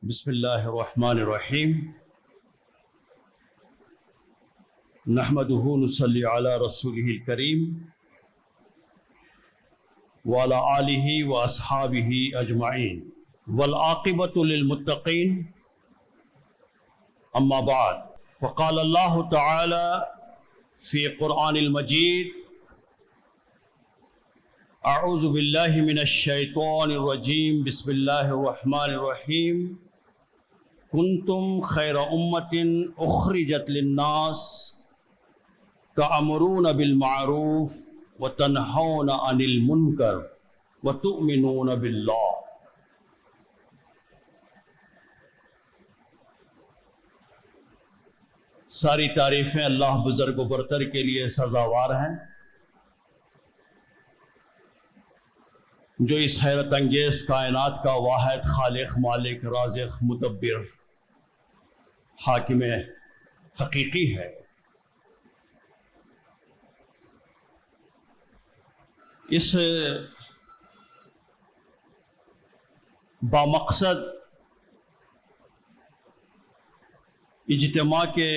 بسم اللہ الرحمن الرحیم نحمدہ نصلی علی رسولہ الکریم وعلی آلہ واصحابہ اجمعین والعاقبۃ للمتقین اما بعد فقال اللہ تعالی فی قرآن المجید اعوذ باللہ من الشیطان الرجیم بسم اللہ الرحمن الرحیم کنتم خیر امت اخرجت للناس تأمرون بالمعروف وتنہون عن المنکر وتؤمنون باللہ۔ ساری تعریفیں اللہ بزرگ و برتر کے لیے سزاوار ہیں جو اس حیرت انگیز کائنات کا واحد خالق، مالک، رازق، مدبر، حاکم حقیقی ہے۔ اس بامقصد اجتماع کے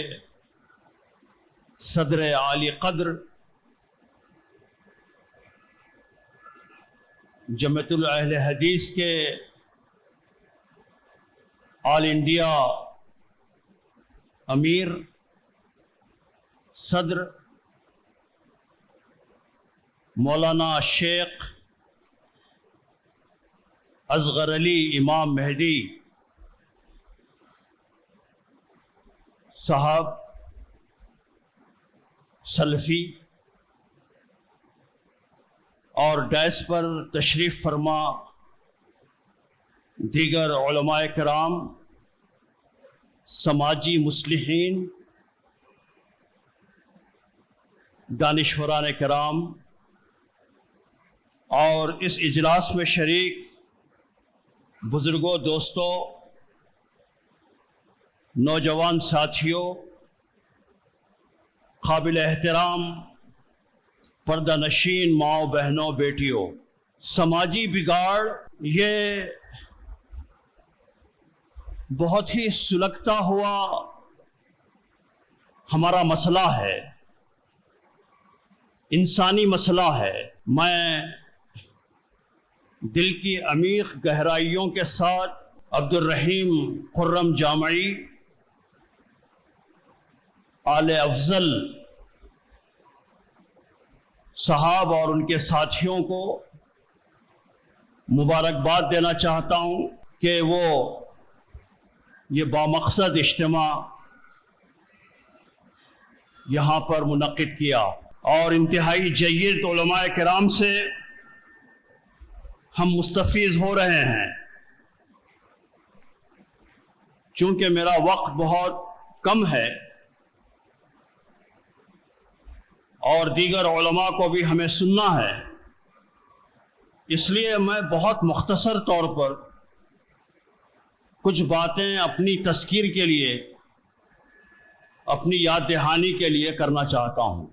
صدر عالی قدر جمعیت اہل حدیث کے آل انڈیا امیر صدر مولانا شیخ اصغر علی امام مہدی صاحب سلفی اور ڈائس پر تشریف فرما دیگر علماء کرام، سماجی مصلحین، دانشوران کرام اور اس اجلاس میں شریک بزرگوں، دوستوں، نوجوان ساتھیوں، قابل احترام پردہ نشین ماؤں، بہنوں، بیٹیوں، سماجی بگاڑ یہ بہت ہی سلگتا ہوا ہمارا مسئلہ ہے، انسانی مسئلہ ہے۔ میں دل کی عمیق گہرائیوں کے ساتھ عبد الرحیم خرم جامعی آل افضل صاحب اور ان کے ساتھیوں کو مبارکباد دینا چاہتا ہوں کہ وہ یہ بامقصد اجتماع یہاں پر منعقد کیا اور انتہائی جید علماء کرام سے ہم مستفیض ہو رہے ہیں۔ چونکہ میرا وقت بہت کم ہے اور دیگر علماء کو بھی ہمیں سننا ہے، اس لیے میں بہت مختصر طور پر کچھ باتیں اپنی تذکیر کے لیے، اپنی یاد دہانی کے لیے کرنا چاہتا ہوں۔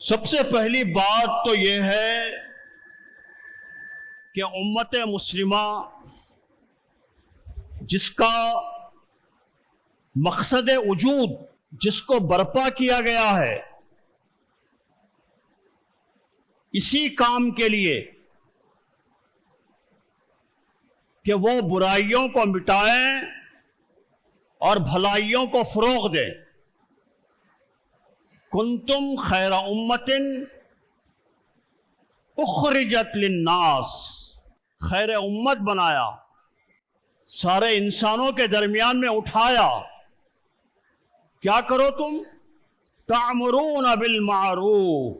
سب سے پہلی بات تو یہ ہے کہ امت مسلمہ جس کا مقصد وجود، جس کو برپا کیا گیا ہے اسی کام کے لیے کہ وہ برائیوں کو مٹائیں اور بھلائیوں کو فروغ دیں۔ کنتم خیر امت اخرجت للناس، خیر امت بنایا، سارے انسانوں کے درمیان میں اٹھایا۔ کیا کرو تم؟ تأمرون بالمعروف،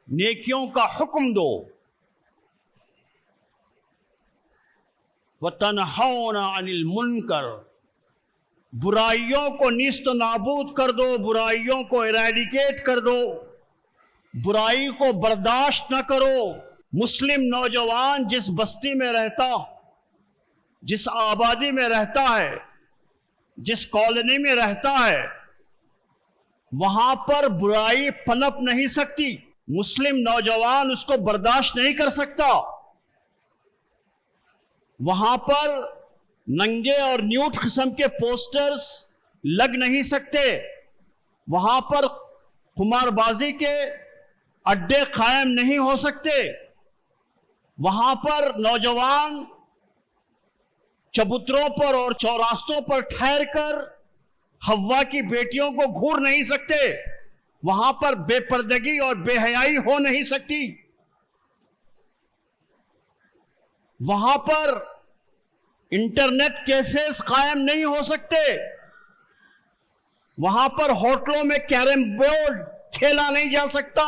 نیکیوں کا حکم دو، وتنہون عن المنکر، برائیوں کو نیست و نابود کر دو، برائیوں کو ایریڈیکیٹ کر دو، برائی کو برداشت نہ کرو۔ مسلم نوجوان جس بستی میں رہتا، جس آبادی میں رہتا ہے، جس کالونی میں رہتا ہے، وہاں پر برائی پنپ نہیں سکتی، مسلم نوجوان اس کو برداشت نہیں کر سکتا۔ وہاں پر ننگے اور نیوٹ قسم کے پوسٹرز لگ نہیں سکتے، وہاں پر قمار بازی کے اڈے قائم نہیں ہو سکتے، وہاں پر نوجوان چبوتروں پر اور چوراستوں پر ٹھہر کر حوا کی بیٹیوں کو گھور نہیں سکتے، وہاں پر بے پردگی اور بے حیائی ہو نہیں سکتی، وہاں پر انٹرنیٹ کیفیز قائم نہیں ہو سکتے، وہاں پر ہوٹلوں میں کیرم بورڈ کھیلا نہیں جا سکتا۔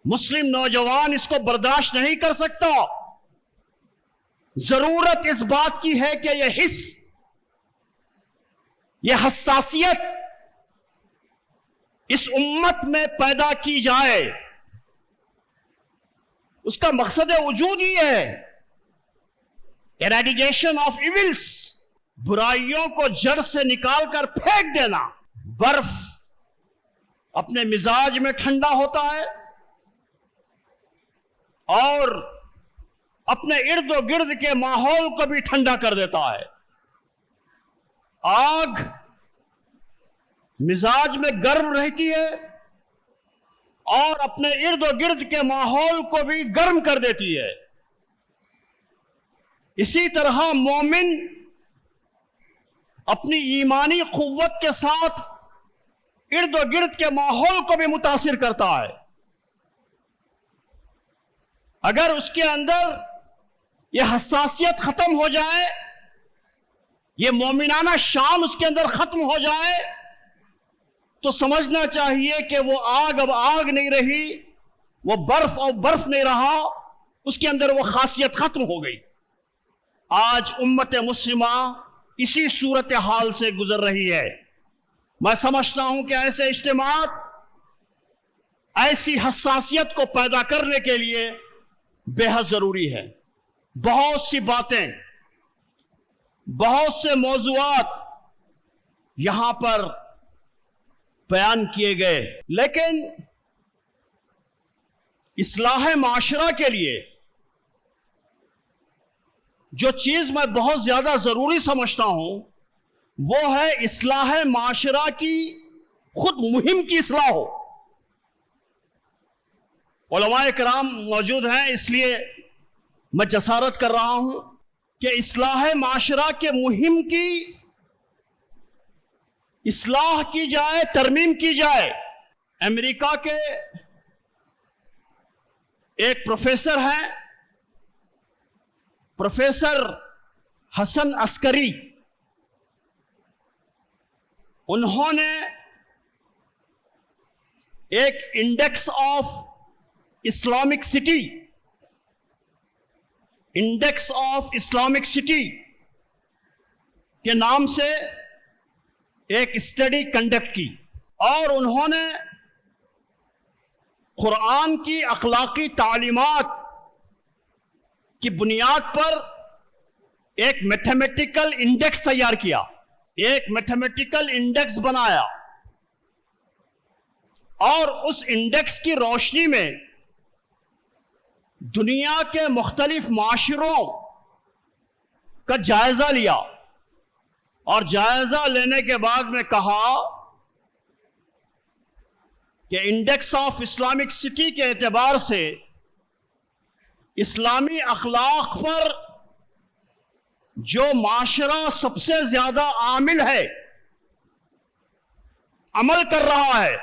مسلم نوجوان اس کو برداشت نہیں کر سکتا۔ ضرورت اس بات کی ہے کہ یہ حس، یہ حساسیت اس امت میں پیدا کی جائے۔ اس کا مقصد وجود ہی ہے ایریڈیکیشن آف ایولز، برائیوں کو جڑ سے نکال کر پھینک دینا۔ برف اپنے مزاج میں ٹھنڈا ہوتا ہے اور اپنے ارد و گرد کے ماحول کو بھی ٹھنڈا کر دیتا ہے۔ آگ مزاج میں گرم رہتی ہے اور اپنے ارد و گرد کے ماحول کو بھی گرم کر دیتی ہے۔ اسی طرح مومن اپنی ایمانی قوت کے ساتھ ارد و گرد کے ماحول کو بھی متاثر کرتا ہے۔ اگر اس کے اندر یہ حساسیت ختم ہو جائے، یہ مومنانہ شان اس کے اندر ختم ہو جائے، تو سمجھنا چاہیے کہ وہ آگ اب آگ نہیں رہی، وہ برف اب برف نہیں رہا، اس کے اندر وہ خاصیت ختم ہو گئی۔ آج امت مسلمہ اسی صورتحال سے گزر رہی ہے۔ میں سمجھتا ہوں کہ ایسے اجتماعات ایسی حساسیت کو پیدا کرنے کے لیے بے حد ضروری ہے۔ بہت سی باتیں، بہت سے موضوعات یہاں پر بیان کیے گئے، لیکن اصلاح معاشرہ کے لیے جو چیز میں بہت زیادہ ضروری سمجھتا ہوں وہ ہے اصلاح معاشرہ کی خود مہم کی اصلاح ہو۔ علماء کرام موجود ہیں، اس لیے میں جسارت کر رہا ہوں کہ اصلاح معاشرہ کے مہم کی اصلاح کی جائے، ترمیم کی جائے۔ امریکہ کے ایک پروفیسر ہیں، پروفیسر حسن عسکری، انہوں نے ایک index of Islamic city, index of Islamic city کے نام سے ایک اسٹڈی کنڈکٹ کی، اور انہوں نے قرآن کی اخلاقی تعلیمات کی بنیاد پر ایک میتھمیٹیکل انڈیکس تیار کیا، ایک میتھمیٹیکل انڈیکس بنایا، اور اس انڈیکس کی روشنی میں دنیا کے مختلف معاشروں کا جائزہ لیا، اور جائزہ لینے کے بعد میں کہا کہ انڈیکس آف اسلامک سٹی کے اعتبار سے اسلامی اخلاق پر جو معاشرہ سب سے زیادہ عامل ہے، عمل کر رہا ہے،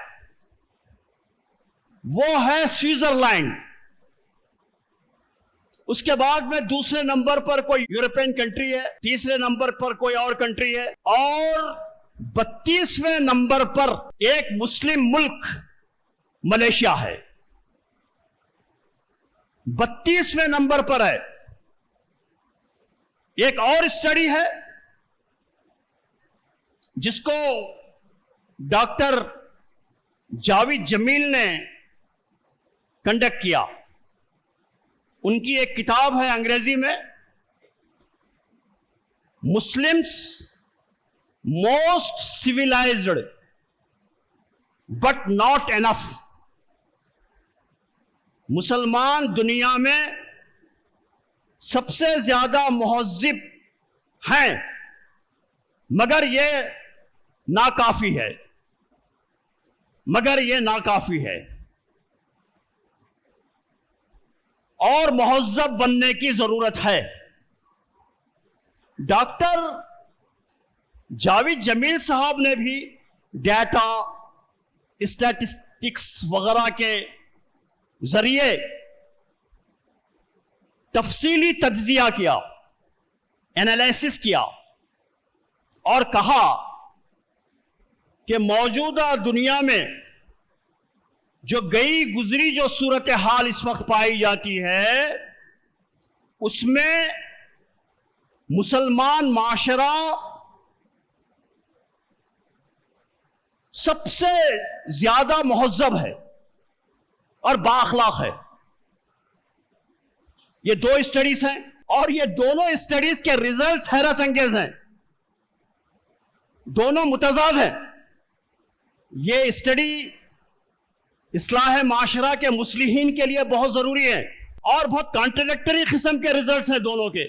وہ ہے سوئٹزرلینڈ۔ اس کے بعد میں دوسرے نمبر پر کوئی یورپین کنٹری ہے، تیسرے نمبر پر کوئی اور کنٹری ہے، اور 32ویں نمبر پر ایک مسلم ملک ملیشیا ہے، 32ویں نمبر پر ہے۔ ایک اور اسٹڈی ہے جس کو ڈاکٹر جاوید جمیل نے کنڈکٹ کیا، ان کی ایک کتاب ہے انگریزی میں، Muslims most civilised but not enough. مسلمان دنیا میں سب سے زیادہ مہذب ہیں، مگر یہ ناکافی ہے، اور مہذب بننے کی ضرورت ہے۔ ڈاکٹر جاوید جمیل صاحب نے بھی ڈیٹا، اسٹیٹسٹکس وغیرہ کے ذریعے تفصیلی تجزیہ کیا، انالیسس کیا، اور کہا کہ موجودہ دنیا میں جو گئی گزری جو صورتحال اس وقت پائی جاتی ہے، اس میں مسلمان معاشرہ سب سے زیادہ مہذب ہے اور بااخلاق ہے۔ یہ دو اسٹڈیز ہیں، اور یہ دونوں اسٹڈیز کے ریزلٹس حیرت انگیز ہیں، دونوں متضاد ہیں۔ یہ اسٹڈی اصلاح معاشرہ کے مصلحین کے لیے بہت ضروری ہے، اور بہت کانٹراڈکٹری قسم کے ریزلٹس ہیں دونوں کے،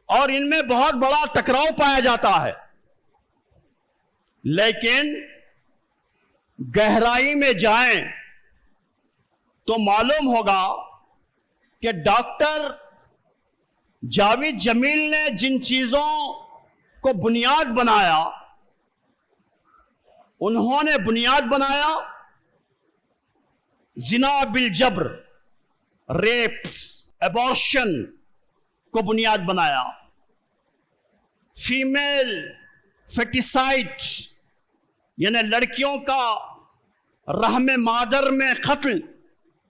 اور ان میں بہت بڑا ٹکراؤ پایا جاتا ہے۔ لیکن گہرائی میں جائیں تو معلوم ہوگا کہ ڈاکٹر جاوید جمیل نے جن چیزوں کو بنیاد بنایا، انہوں نے بنیاد بنایا زنا بالجبر، ریپس، ایبورشن کو بنیاد بنایا، فیمیل فیٹیسائڈ یعنی لڑکیوں کا رحم مادر میں قتل،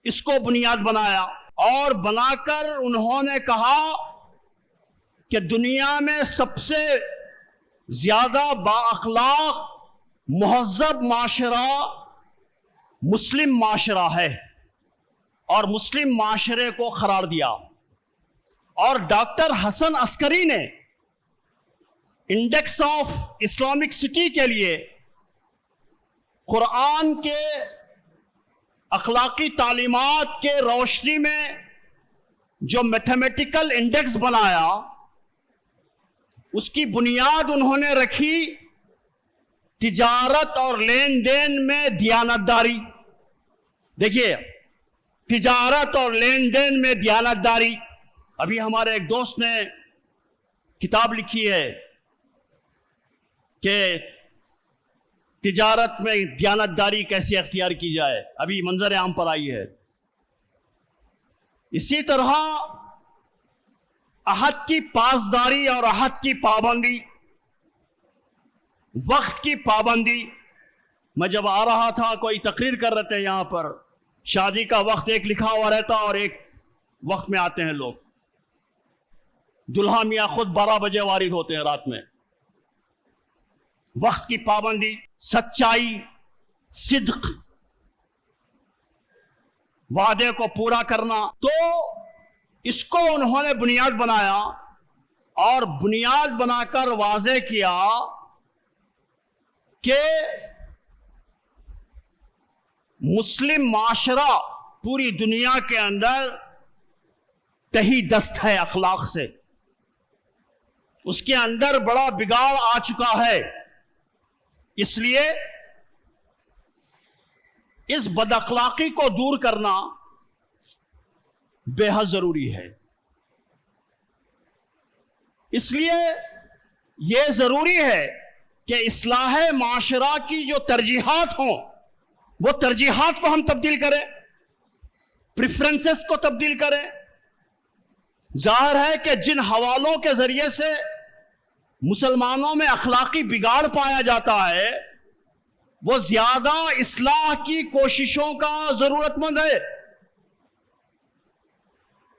اس کو بنیاد بنایا، اور بنا کر انہوں نے کہا کہ دنیا میں سب سے زیادہ بااخلاق مہذب معاشرہ مسلم معاشرہ ہے، اور مسلم معاشرے کو قرار دیا۔ اور ڈاکٹر حسن عسکری نے انڈیکس آف اسلامک سٹی کے لیے قرآن کے اخلاقی تعلیمات کے روشنی میں جو میتھمیٹیکل انڈیکس بنایا، اس کی بنیاد انہوں نے رکھی تجارت اور لین دین میں دیانتداری۔ دیکھیے، تجارت اور لین دین میں دیانتداری۔ ابھی ہمارے ایک دوست نے کتاب لکھی ہے کہ تجارت میں دیانتداری کیسے اختیار کی جائے، ابھی منظر عام پر آئی ہے۔ اسی طرح عہد کی پاسداری اور عہد کی پابندی، وقت کی پابندی۔ میں جب آ رہا تھا، کوئی تقریر کر رہے تھے یہاں پر، شادی کا وقت ایک لکھا ہوا رہتا اور ایک وقت میں آتے ہیں لوگ، دلہا میاں خود 12 بجے وارد ہوتے ہیں رات میں۔ وقت کی پابندی، سچائی، صدق، وعدے کو پورا کرنا، تو اس کو انہوں نے بنیاد بنایا، اور بنیاد بنا کر واضح کیا کہ مسلم معاشرہ پوری دنیا کے اندر تہی دست ہے اخلاق سے، اس کے اندر بڑا بگاڑ آ چکا ہے۔ اس لیے اس بد اخلاقی کو دور کرنا بے حد ضروری ہے۔ اس لیے یہ ضروری ہے کہ اصلاح معاشرہ کی جو ترجیحات ہوں، وہ ترجیحات کو ہم تبدیل کریں، پریفرنسز کو تبدیل کریں۔ ظاہر ہے کہ جن حوالوں کے ذریعے سے مسلمانوں میں اخلاقی بگاڑ پایا جاتا ہے، وہ زیادہ اصلاح کی کوششوں کا ضرورت مند ہے،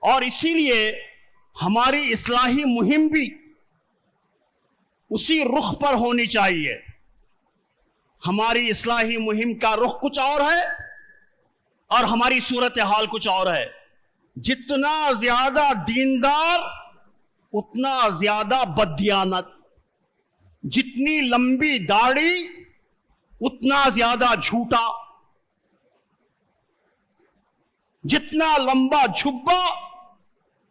اور اسی لیے ہماری اصلاحی مہم بھی اسی رخ پر ہونی چاہیے۔ ہماری اصلاحی مہم کا رخ کچھ اور ہے، اور ہماری صورتحال کچھ اور ہے۔ جتنا زیادہ دیندار اتنا زیادہ بددیانت، جتنی لمبی داڑھی اتنا زیادہ جھوٹا، جتنا لمبا جھبا